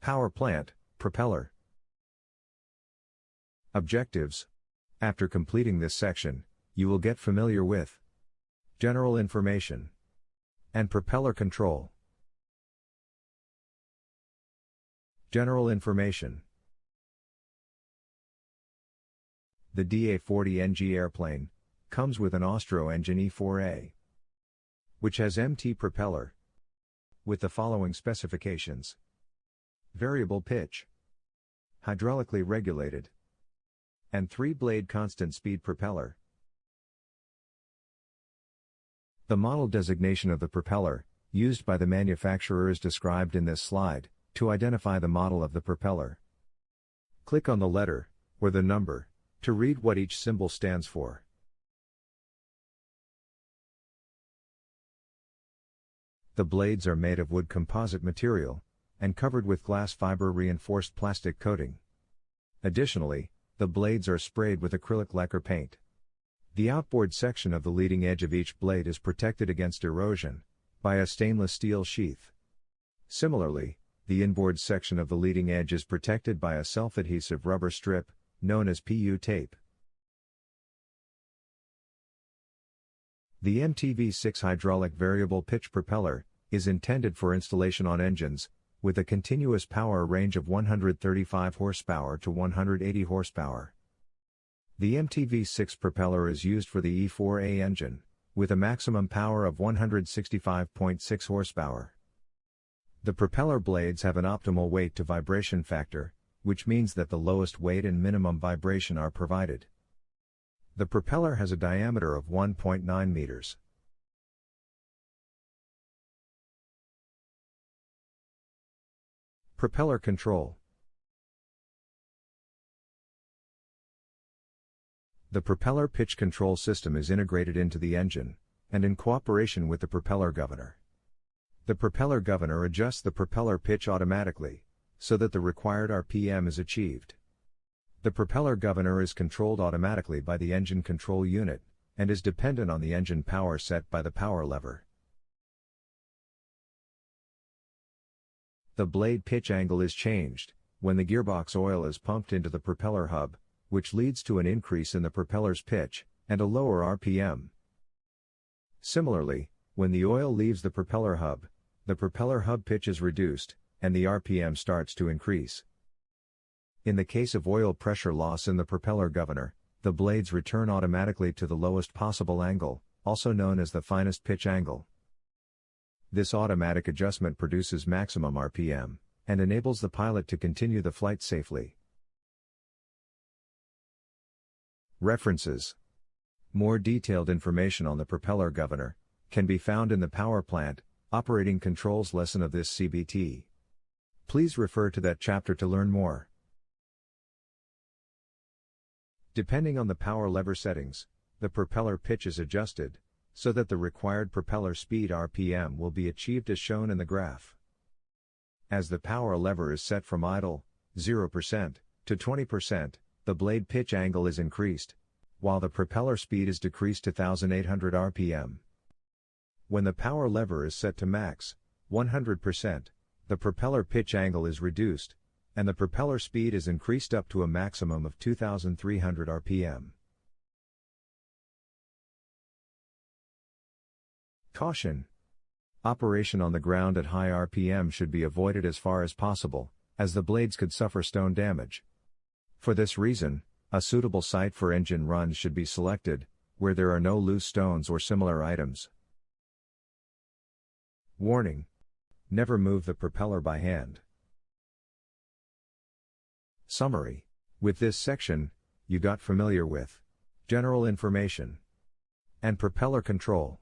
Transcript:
Power plant, propeller. Objectives. After completing this section, you will get familiar with general information and propeller control. General information. The DA-40NG airplane comes with an Austro engine E4A, which has MT propeller with the following specifications: variable pitch, hydraulically regulated, and 3-blade constant speed propeller. The model designation of the propeller, used by the manufacturer, is described in this slide. To identify the model of the propeller, click on the letter, or the number, to read what each symbol stands for. The blades are made of wood composite material, and covered with glass fiber reinforced plastic coating. Additionally, the blades are sprayed with acrylic lacquer paint. The outboard section of the leading edge of each blade is protected against erosion by a stainless steel sheath. Similarly, the inboard section of the leading edge is protected by a self-adhesive rubber strip, known as PU tape. The MTV6 hydraulic variable pitch propeller is intended for installation on engines with a continuous power range of 135 horsepower to 180 horsepower. The MTV6 propeller is used for the E4A engine, with a maximum power of 165.6 horsepower. The propeller blades have an optimal weight to vibration factor, which means that the lowest weight and minimum vibration are provided. The propeller has a diameter of 1.9 meters. Propeller control. The propeller pitch control system is integrated into the engine, and in cooperation with the propeller governor. The propeller governor adjusts the propeller pitch automatically, so that the required RPM is achieved. The propeller governor is controlled automatically by the engine control unit, and is dependent on the engine power set by the power lever. The blade pitch angle is changed when the gearbox oil is pumped into the propeller hub, which leads to an increase in the propeller's pitch, and a lower RPM. Similarly, when the oil leaves the propeller hub pitch is reduced, and the RPM starts to increase. In the case of oil pressure loss in the propeller governor, the blades return automatically to the lowest possible angle, also known as the finest pitch angle. This automatic adjustment produces maximum RPM, and enables the pilot to continue the flight safely. References. More detailed information on the propeller governor can be found in the Power Plant Operating Controls lesson of this CBT. Please refer to that chapter to learn more. Depending on the power lever settings, the propeller pitch is adjusted, so that the required propeller speed RPM will be achieved as shown in the graph. As the power lever is set from idle, 0%, to 20%, the blade pitch angle is increased, while the propeller speed is decreased to 1800 RPM. When the power lever is set to max, 100%, the propeller pitch angle is reduced, and the propeller speed is increased up to a maximum of 2300 RPM. Caution! Operation on the ground at high RPM should be avoided as far as possible, as the blades could suffer stone damage. For this reason, a suitable site for engine runs should be selected, where there are no loose stones or similar items. Warning! Never move the propeller by hand. Summary. With this section, you got familiar with general information and propeller control.